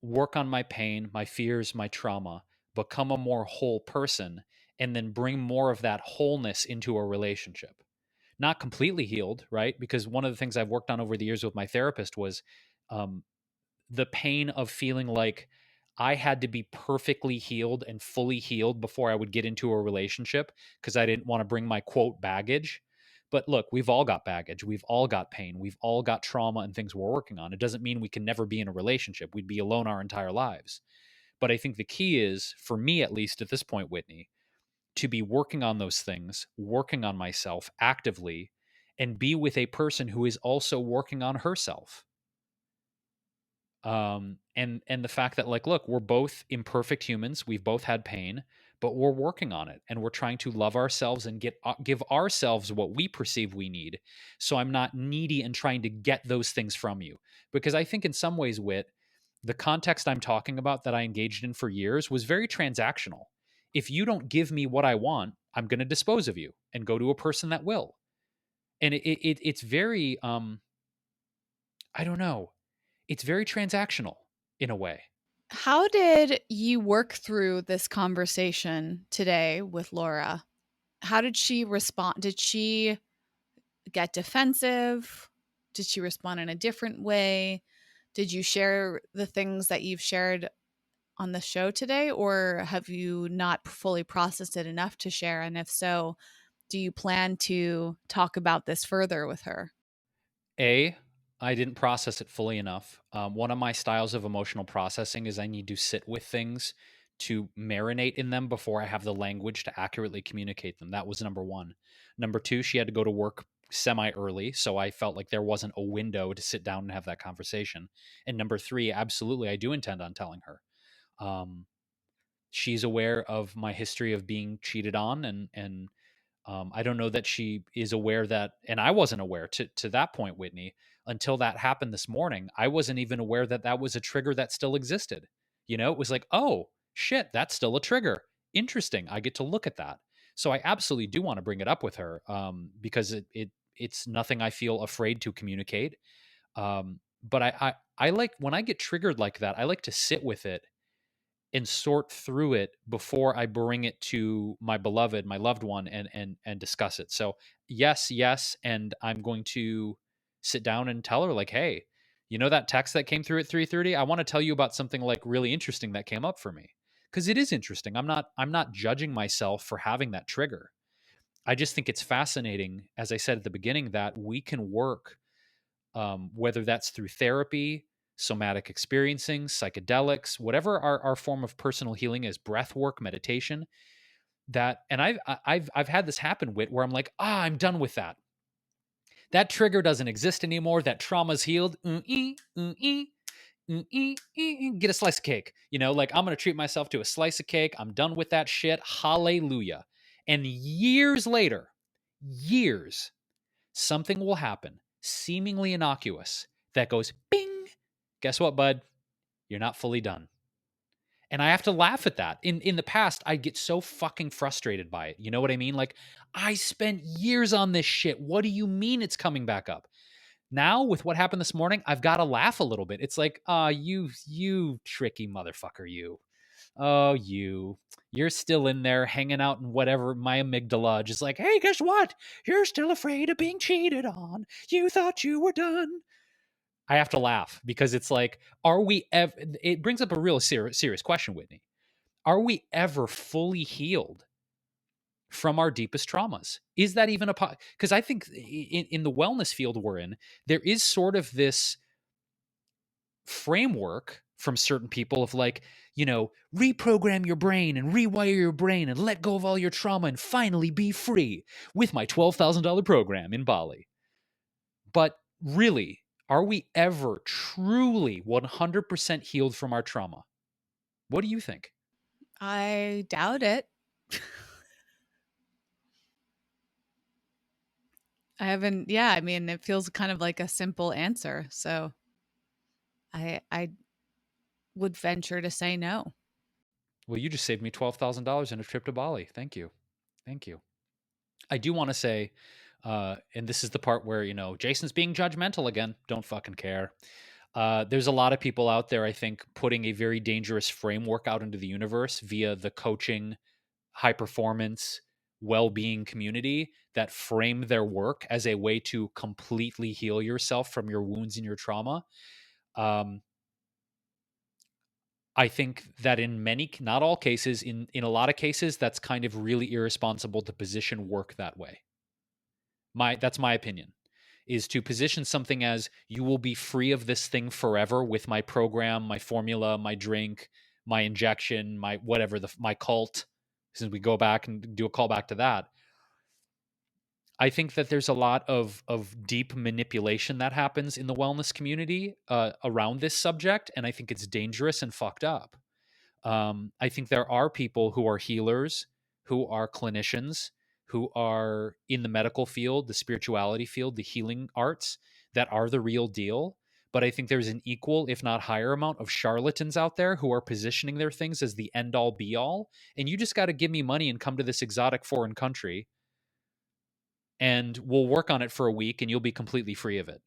work on my pain, my fears, my trauma, become a more whole person, and then bring more of that wholeness into a relationship? Not completely healed, right? Because one of the things I've worked on over the years with my therapist was, um, the pain of feeling like I had to be perfectly healed and fully healed before I would get into a relationship, because I didn't want to bring my quote baggage. But look, we've all got baggage. We've all got pain. We've all got trauma and things we're working on. It doesn't mean we can never be in a relationship. We'd be alone our entire lives. But I think the key is, for me at least at this point, Whitney, to be working on those things, working on myself actively, and be with a person who is also working on herself. And the fact that, like, look, we're both imperfect humans, we've both had pain, but we're working on it, and we're trying to love ourselves and give ourselves what we perceive we need. So I'm not needy and trying to get those things from you, because I think in some ways, Wit, the context I'm talking about that I engaged in for years was very transactional. If you don't give me what I want, I'm going to dispose of you and go to a person that will. And it's very, I don't know, it's very transactional in a way. How did you work through this conversation today with Laura? How did she respond? Did she get defensive? Did she respond in a different way? Did you share the things that you've shared on the show today, or have you not fully processed it enough to share? And if so, do you plan to talk about this further with her? A, I didn't process it fully enough. One of my styles of emotional processing is I need to sit with things to marinate in them before I have the language to accurately communicate them. That was number one. Number two, she had to go to work semi early, so I felt like there wasn't a window to sit down and have that conversation. And number three, absolutely, I do intend on telling her. Um, she's aware of my history of being cheated on, and I don't know that she is aware that, and I wasn't aware to that point, Whitney, until that happened this morning. I wasn't even aware that that was a trigger that still existed. It was like, oh, shit, that's still a trigger. Interesting. I get to look at that. So I absolutely do want to bring it up with her, because it's nothing I feel afraid to communicate. But I like when I get triggered like that, I like to sit with it and sort through it before I bring it to my beloved, my loved one, and discuss it. So yes, yes, and I'm going to sit down and tell her like, hey, you know that text that came through at 3:30? I want to tell you about something like really interesting that came up for me. Because it is interesting. I'm not judging myself for having that trigger. I just think it's fascinating, as I said at the beginning, that we can work, whether that's through therapy, somatic experiencing, psychedelics, whatever our form of personal healing is, breath work, meditation. That, and I've had this happen with where I'm like, I'm done with that. That trigger doesn't exist anymore. That trauma's healed. Get a slice of cake. Like I'm gonna treat myself to a slice of cake. I'm done with that shit. Hallelujah. And years later, years, something will happen, seemingly innocuous, that goes bing. Guess what, bud? You're not fully done. And I have to laugh at that. In the past, I'd get so fucking frustrated by it. You know what I mean? Like, I spent years on this shit. What do you mean it's coming back up? Now, with what happened this morning, I've got to laugh a little bit. It's like, you tricky motherfucker, you. Oh, you're still in there hanging out in whatever my amygdala, just like, hey, guess what? You're still afraid of being cheated on. You thought you were done. I have to laugh because it's like, are we ever, it brings up a real serious question, Whitney. Are we ever fully healed from our deepest traumas? Is that even because I think in the wellness field we're in, there is sort of this framework from certain people of like, reprogram your brain and rewire your brain and let go of all your trauma and finally be free with my $12,000 program in Bali. But really, are we ever truly 100% healed from our trauma? What do you think? I doubt it. I haven't, yeah, I mean, it feels kind of like a simple answer. So I would venture to say no. Well, you just saved me $12,000 in a trip to Bali. Thank you. Thank you. I do want to say, and this is the part where, Jason's being judgmental again. Don't fucking care. There's a lot of people out there, I think, putting a very dangerous framework out into the universe via the coaching, high performance, well being community that frame their work as a way to completely heal yourself from your wounds and your trauma. Um, I think that in many, not all cases, in a lot of cases, that's kind of really irresponsible to position work that way. That's my opinion, is to position something as you will be free of this thing forever with my program, my formula, my drink, my injection, my whatever, my cult. Since we go back and do a callback to that, I think that there's a lot of deep manipulation that happens in the wellness community around this subject, and I think it's dangerous and fucked up. I think there are people who are healers, who are clinicians, who are in the medical field, the spirituality field, the healing arts that are the real deal. But I think there's an equal, if not higher, amount of charlatans out there who are positioning their things as the end all be all. And you just got to give me money and come to this exotic foreign country, and we'll work on it for a week and you'll be completely free of it.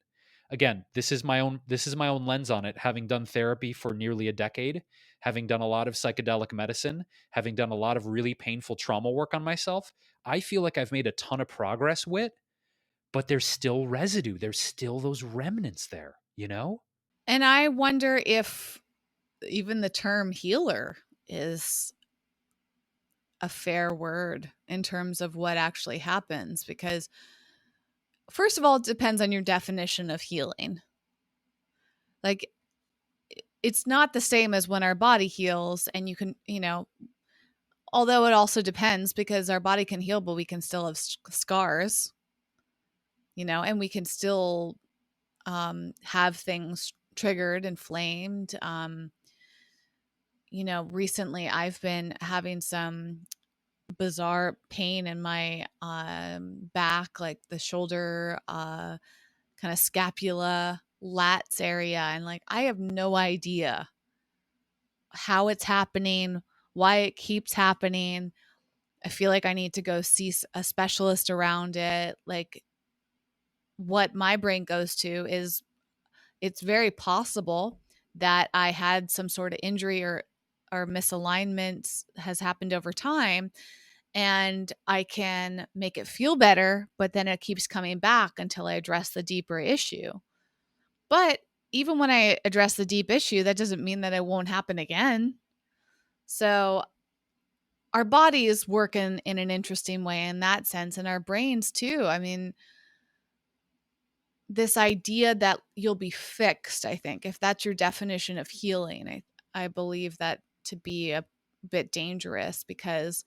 Again, this is my own lens on it, having done therapy for nearly a decade, having done a lot of psychedelic medicine, having done a lot of really painful trauma work on myself. I feel like I've made a ton of progress with, but there's still residue. There's still those remnants there, you know? And I wonder if even the term healer is a fair word in terms of what actually happens, because first of all, it depends on your definition of healing. Like, it's not the same as when our body heals, and you can, although it also depends, because our body can heal, but we can still have scars, and we can still have things triggered, inflamed. Recently I've been having some bizarre pain in my back, like the shoulder, kind of scapula, lats area. And like, I have no idea how it's happening, why it keeps happening. I feel like I need to go see a specialist around it. Like, what my brain goes to is it's very possible that I had some sort of injury or misalignment has happened over time, and I can make it feel better, but then it keeps coming back until I address the deeper issue. But even when I address the deep issue, that doesn't mean that it won't happen again. So our bodies work in an interesting way in that sense, and our brains too. I mean, this idea that you'll be fixed, I think, if that's your definition of healing, I believe that to be a bit dangerous because,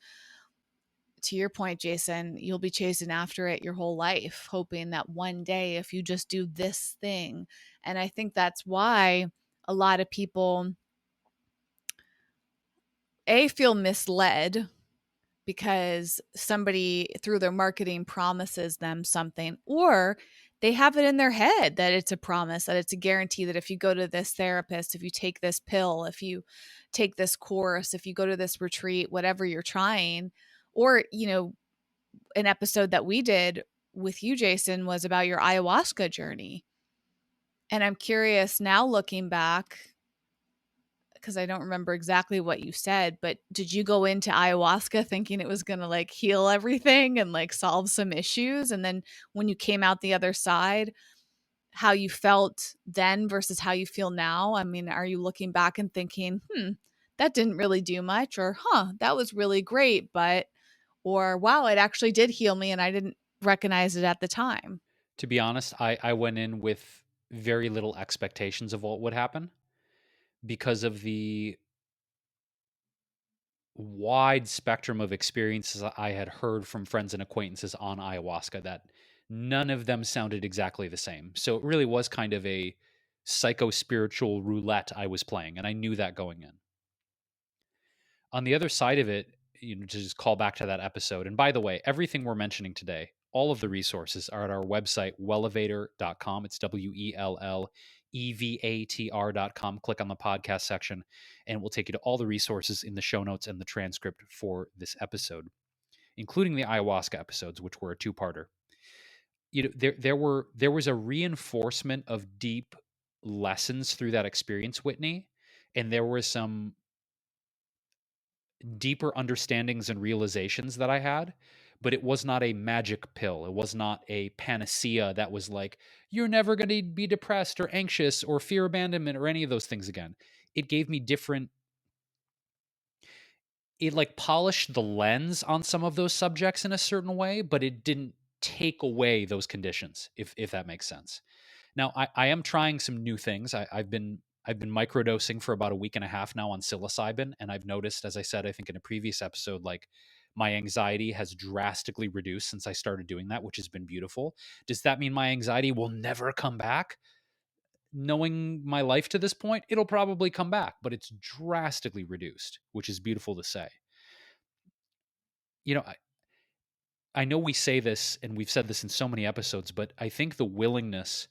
to your point, Jason, you'll be chasing after it your whole life, hoping that one day if you just do this thing. And I think that's why a lot of people feel misled because somebody through their marketing promises them something, or they have it in their head that it's a promise, that it's a guarantee that if you go to this therapist, if you take this pill, if you take this course, if you go to this retreat, whatever you're trying, or, an episode that we did with you, Jason, was about your ayahuasca journey. And I'm curious now, looking back, because I don't remember exactly what you said, but did you go into ayahuasca thinking it was going to like heal everything and like solve some issues? And then when you came out the other side, how you felt then versus how you feel now? I mean, are you looking back and thinking, that didn't really do much, or, that was really great, but, or, wow, it actually did heal me and I didn't recognize it at the time? To be honest, I went in with very little expectations of what would happen because of the wide spectrum of experiences I had heard from friends and acquaintances on ayahuasca that none of them sounded exactly the same. So it really was kind of a psycho spiritual roulette I was playing, and I knew that going in. On the other side of it, to just call back to that episode, and by the way, everything we're mentioning today, all of the resources are at our website, wellevator.com. It's WELLEVATR.com. Click on the podcast section, and it will take you to all the resources in the show notes and the transcript for this episode, including the ayahuasca episodes, which were a two-parter. There was a reinforcement of deep lessons through that experience, Whitney, and there were some deeper understandings and realizations that I had, but it was not a magic pill. It was not a panacea that was like, you're never going to be depressed or anxious or fear abandonment or any of those things again. It gave me different, it like polished the lens on some of those subjects in a certain way, but it didn't take away those conditions, if that makes sense. Now, I am trying some new things. I've been microdosing for about a week and a half now on psilocybin, and I've noticed, as I said, I think in a previous episode, like my anxiety has drastically reduced since I started doing that, which has been beautiful. Does that mean my anxiety will never come back? Knowing my life to this point, it'll probably come back, but it's drastically reduced, which is beautiful to say. You know, I know we say this and we've said this in so many episodes, but I think the willingness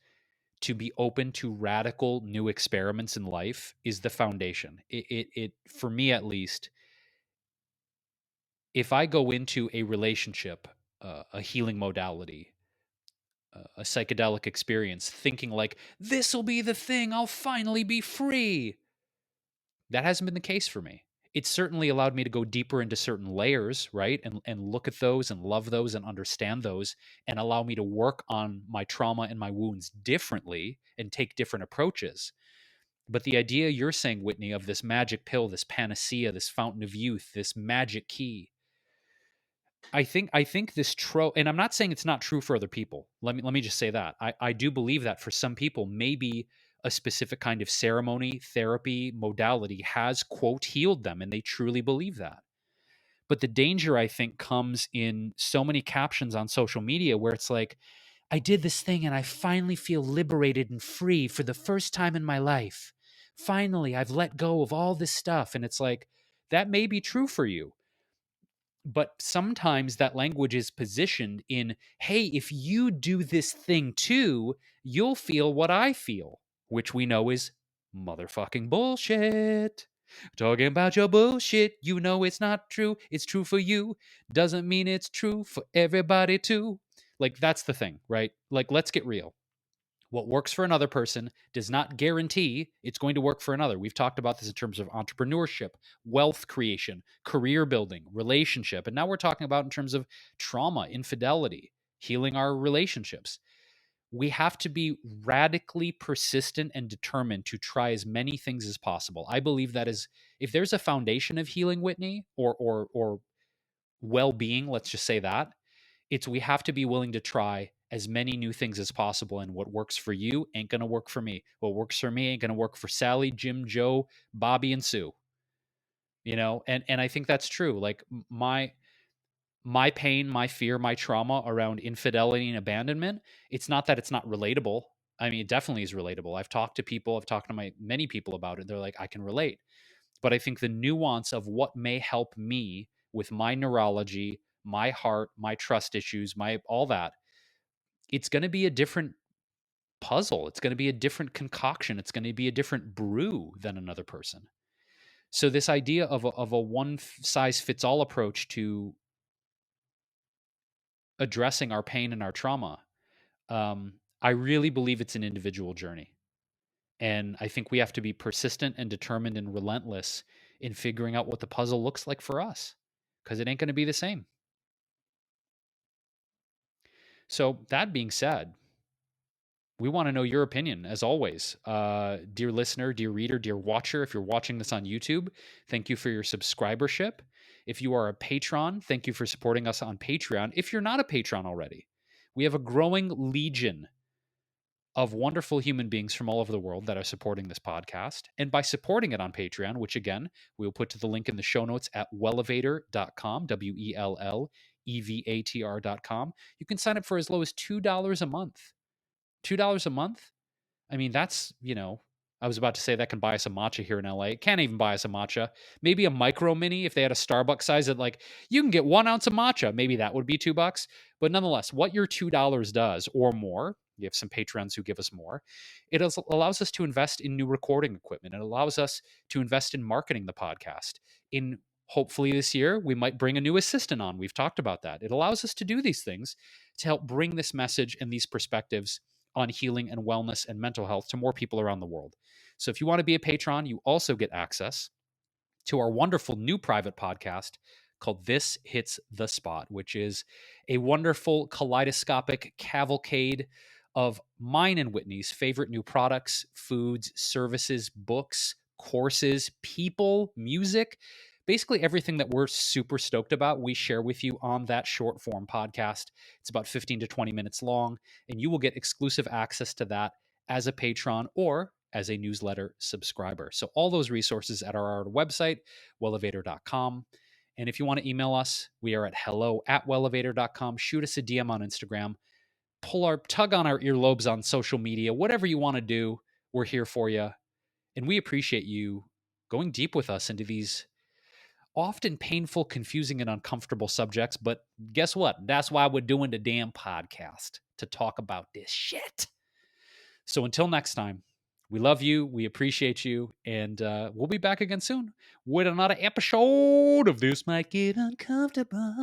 to be open to radical new experiments in life is the foundation. It for me at least, if I go into a relationship, a healing modality, a psychedelic experience, thinking like this will be the thing, I'll finally be free. That hasn't been the case for me. It certainly allowed me to go deeper into certain layers, right? And look at those and love those and understand those and allow me to work on my trauma and my wounds differently and take different approaches. But the idea you're saying, Whitney, of this magic pill, this panacea, this fountain of youth, this magic key, I think this trope, and I'm not saying it's not true for other people. Let me just say that. I do believe that for some people, maybe a specific kind of ceremony, therapy, modality has, quote, healed them, and they truly believe that. But the danger, I think, comes in so many captions on social media where it's like, I did this thing and I finally feel liberated and free for the first time in my life. Finally, I've let go of all this stuff. And it's like, that may be true for you. But sometimes that language is positioned in, hey, if you do this thing too, you'll feel what I feel, which we know is motherfucking bullshit. Talking about your bullshit, you know it's not true. It's true for you. Doesn't mean it's true for everybody too. Like, that's the thing, right? Like, let's get real. What works for another person does not guarantee it's going to work for another. We've talked about this in terms of entrepreneurship, wealth creation, career building, relationship. And now we're talking about in terms of trauma, infidelity, healing our relationships. We have to be radically persistent and determined to try as many things as possible. I believe that is, if there's a foundation of healing, Whitney, or well-being, let's just say that, it's we have to be willing to try as many new things as possible. And what works for you ain't going to work for me. What works for me ain't going to work for Sally, Jim, Joe, Bobby, and Sue. And I think that's true. Like, my pain, my fear, my trauma around infidelity and abandonment, it's not that it's not relatable. I mean, it definitely is relatable. I've talked to people, I've talked to many people about it. They're like, I can relate. But I think the nuance of what may help me with my neurology, my heart, my trust issues, my all that, it's going to be a different puzzle. It's going to be a different concoction. It's going to be a different brew than another person. So this idea of a one size fits all approach to addressing our pain and our trauma, I really believe it's an individual journey. And I think we have to be persistent and determined and relentless in figuring out what the puzzle looks like for us, because it ain't going to be the same. So, that being said, we want to know your opinion as always. Dear listener, dear reader, dear watcher, if you're watching this on YouTube, thank you for your subscribership. If you are a patron, thank you for supporting us on Patreon. If you're not a patron already, we have a growing legion of wonderful human beings from all over the world that are supporting this podcast. And by supporting it on Patreon, which again, we'll put to the link in the show notes at wellevator.com, WELLEVATR.com, you can sign up for as low as $2 a month. $2 a month? I mean, I was about to say that can buy us a matcha here in LA. It can't even buy us a matcha. Maybe a micro mini if they had a Starbucks size that, like, you can get 1 ounce of matcha. Maybe that would be $2. But nonetheless, what your $2 does or more, you have some patrons who give us more, allows us to invest in new recording equipment. It allows us to invest in marketing the podcast. In hopefully this year, we might bring a new assistant on. We've talked about that. It allows us to do these things to help bring this message and these perspectives on healing and wellness and mental health to more people around the world. So if you want to be a patron, you also get access to our wonderful new private podcast called This Hits the Spot, which is a wonderful kaleidoscopic cavalcade of mine and Whitney's favorite new products, foods, services, books, courses, people, music, basically everything that we're super stoked about, we share with you on that short form podcast. It's about 15 to 20 minutes long, and you will get exclusive access to that as a patron or as a newsletter subscriber. So all those resources at our website, wellevator.com. And if you want to email us, we are at hello@wellevator.com. Shoot us a DM on Instagram. Tug on our earlobes on social media. Whatever you want to do, we're here for you. And we appreciate you going deep with us into these often painful, confusing, and uncomfortable subjects. But guess what? That's why we're doing the damn podcast, to talk about this shit. So until next time, we love you, we appreciate you, and we'll be back again soon with another episode of This Might Get Uncomfortable.